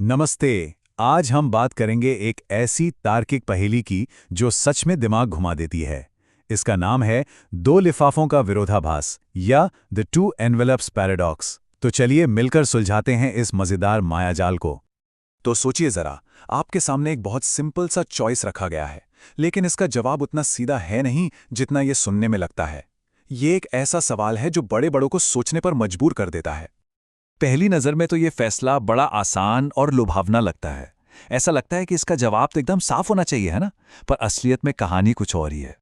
नमस्ते। आज हम बात करेंगे एक ऐसी तार्किक पहेली की जो सच में दिमाग घुमा देती है। इसका नाम है दो लिफाफों का विरोधाभास या द टू एनवेलप्स पैराडॉक्स। तो चलिए मिलकर सुलझाते हैं इस मजेदार मायाजाल को। तो सोचिए जरा, आपके सामने एक बहुत सिंपल सा चॉइस रखा गया है, लेकिन इसका जवाब उतना सीधा है नहीं जितना ये सुनने में लगता है। ये एक ऐसा सवाल है जो बड़े बड़ों को सोचने पर मजबूर कर देता है। पहली नज़र में तो ये फैसला बड़ा आसान और लुभावना लगता है। ऐसा लगता है कि इसका जवाब तो एकदम साफ होना चाहिए, है ना? पर असलियत में कहानी कुछ और ही है।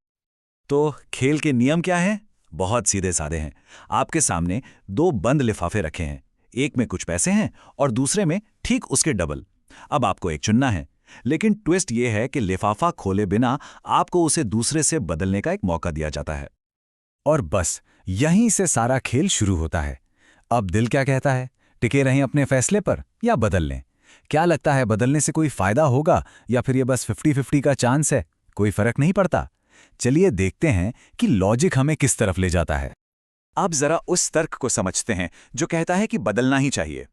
तो खेल के नियम क्या हैं? बहुत सीधे साधे हैं। आपके सामने दो बंद लिफाफे रखे हैं। एक में कुछ पैसे हैं और दूसरे में ठीक उसके डबल। अब आपको एक चुनना है, लेकिन ट्विस्ट ये है कि लिफाफा खोले बिना आपको उसे दूसरे से बदलने का एक मौका दिया जाता है। और बस यहीं से सारा खेल शुरू होता है। अब दिल क्या कहता है, टिके रहें अपने फैसले पर या बदल लें? क्या लगता है, बदलने से कोई फायदा होगा या फिर ये बस 50-50 का चांस है? कोई फर्क नहीं पड़ता। चलिए देखते हैं कि लॉजिक हमें किस तरफ ले जाता है। अब जरा उस तर्क को समझते हैं जो कहता है कि बदलना ही चाहिए।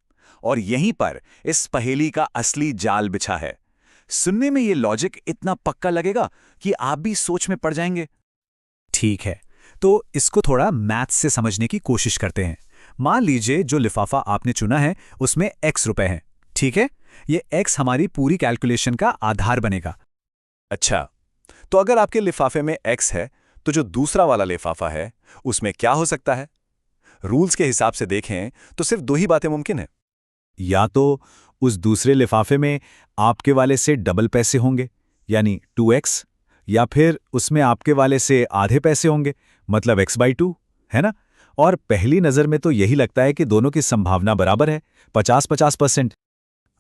और यहीं पर इस पहेली का असली जाल बिछा है। सुनने में ये लॉजिक इतना पक्का लगेगा कि आप भी सोच में पड़ जाएंगे। ठीक है, तो इसको थोड़ा मैथ्स से समझने की कोशिश करते हैं। मान लीजिए जो लिफाफा आपने चुना है उसमें x रुपए हैं, ठीक है? ये x हमारी पूरी कैलकुलेशन का आधार बनेगा। अच्छा, तो अगर आपके लिफाफे में x है, तो जो दूसरा वाला लिफाफा है उसमें क्या हो सकता है? रूल्स के हिसाब से देखें तो सिर्फ दो ही बातें मुमकिन है। या तो उस दूसरे लिफाफे में आपके वाले से डबल पैसे होंगे, यानी 2x, या फिर उसमें आपके वाले से आधे पैसे होंगे, मतलब x/2, है ना? और पहली नज़र में तो यही लगता है कि दोनों की संभावना बराबर है, 50-50%।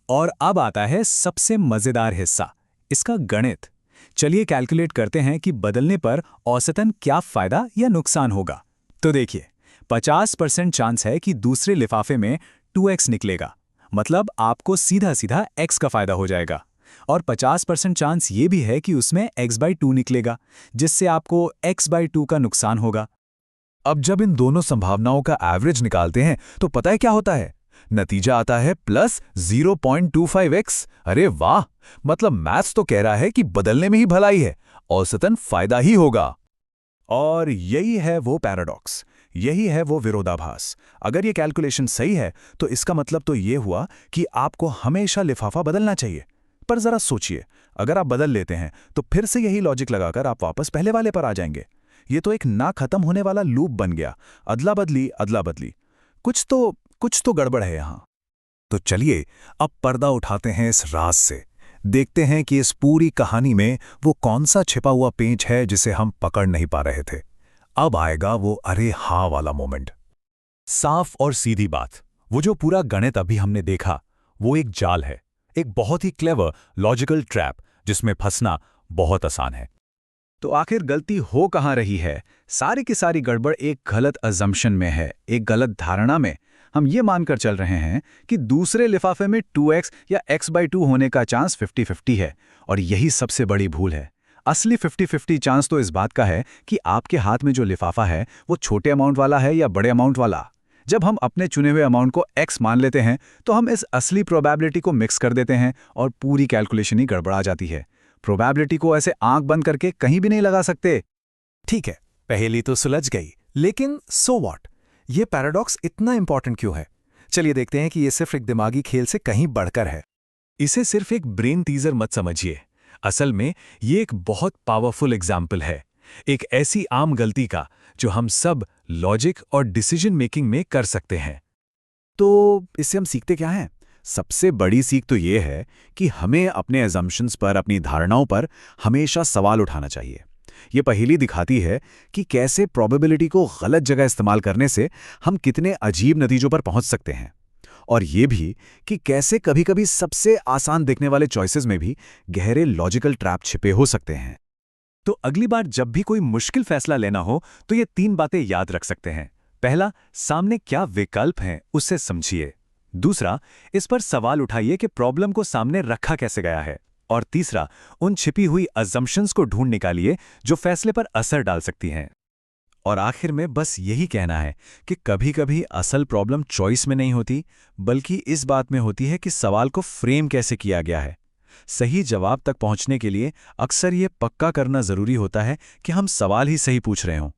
और अब आता है सबसे मज़ेदार हिस्सा, इसका गणित। चलिए कैलकुलेट करते हैं कि बदलने पर औसतन क्या फ़ायदा या नुकसान होगा। तो देखिए, 50% चांस है कि दूसरे लिफाफे में 2x निकलेगा, मतलब आपको सीधा सीधा x का फ़ायदा हो जाएगा। और 50% चांस ये भी है कि उसमें x/2 निकलेगा, जिससे आपको x/2 का नुकसान होगा। अब जब इन दोनों संभावनाओं का एवरेज निकालते हैं तो पता है क्या होता है? नतीजा आता है प्लस 0.25x। अरे वाह! मतलब मैथ्स तो कह रहा है कि बदलने में ही भलाई है, औसतन फायदा ही होगा। और यही है वो पैराडॉक्स, यही है वो विरोधाभास। अगर ये कैलकुलेशन सही है तो इसका मतलब तो ये हुआ कि आपको हमेशा लिफाफा बदलना चाहिए। पर जरा सोचिए, अगर आप बदल लेते हैं तो फिर से यही लॉजिक लगाकर आप वापस पहले वाले पर आ जाएंगे। ये तो एक ना खत्म होने वाला लूप बन गया, अदला बदली अदला बदली। कुछ तो गड़बड़ है यहाँ। तो चलिए अब पर्दा उठाते हैं इस राज से, देखते हैं कि इस पूरी कहानी में वो कौन सा छिपा हुआ पेंच है जिसे हम पकड़ नहीं पा रहे थे। अब आएगा वो अरे हाँ वाला मोमेंट। साफ और सीधी बात, वो जो पूरा गणित अभी हमने देखा वो एक जाल है, एक बहुत ही क्लेवर लॉजिकल ट्रैप जिसमें फंसना बहुत आसान है। तो आखिर गलती हो कहाँ रही है? सारी की सारी गड़बड़ एक गलत अजम्पशन में है, एक गलत धारणा में। हम ये मानकर चल रहे हैं कि दूसरे लिफाफे में 2x या x/2 होने का चांस 50-50 है, और यही सबसे बड़ी भूल है। असली 50-50 चांस तो इस बात का है कि आपके हाथ में जो लिफाफा है वो छोटे अमाउंट वाला है या बड़े अमाउंट वाला। जब हम अपने चुने हुए अमाउंट को x मान लेते हैं तो हम इस असली प्रोबेबिलिटी को मिक्स कर देते हैं और पूरी कैलकुलेशन ही गड़बड़ा जाती है। प्रोबेबिलिटी को ऐसे आंख बंद करके कहीं भी नहीं लगा सकते। ठीक है, पहेली तो सुलझ गई, लेकिन सो व्हाट? ये पैराडॉक्स इतना इंपॉर्टेंट क्यों है? चलिए देखते हैं कि ये सिर्फ एक दिमागी खेल से कहीं बढ़कर है। इसे सिर्फ एक ब्रेन टीजर मत समझिए। असल में ये एक बहुत पावरफुल एग्जाम्पल है, एक ऐसी आम गलती का जो हम सब लॉजिक और डिसीजन मेकिंग में कर सकते हैं। तो इससे हम सीखते क्या हैं? सबसे बड़ी सीख तो ये है कि हमें अपने अजम्पशंस पर, अपनी धारणाओं पर हमेशा सवाल उठाना चाहिए। ये पहेली दिखाती है कि कैसे प्रोबेबिलिटी को गलत जगह इस्तेमाल करने से हम कितने अजीब नतीजों पर पहुंच सकते हैं, और ये भी कि कैसे कभी-कभी सबसे आसान दिखने वाले चॉइसेस में भी गहरे लॉजिकल ट्रैप छिपे हो सकते हैं। तो अगली बार जब भी कोई मुश्किल फैसला लेना हो तो ये 3 बातें याद रख सकते हैं। पहला, सामने क्या विकल्प हैं उससे समझिए। दूसरा, इस पर सवाल उठाइए कि प्रॉब्लम को सामने रखा कैसे गया है। और तीसरा, उन छिपी हुई अजम्पशंस को ढूंढ निकालिए जो फैसले पर असर डाल सकती हैं। और आखिर में बस यही कहना है कि कभी-कभी असल प्रॉब्लम चॉइस में नहीं होती, बल्कि इस बात में होती है कि सवाल को फ्रेम कैसे किया गया है। सही जवाब तक पहुंचने के लिए अक्सर ये पक्का करना ज़रूरी होता है कि हम सवाल ही सही पूछ रहे हों।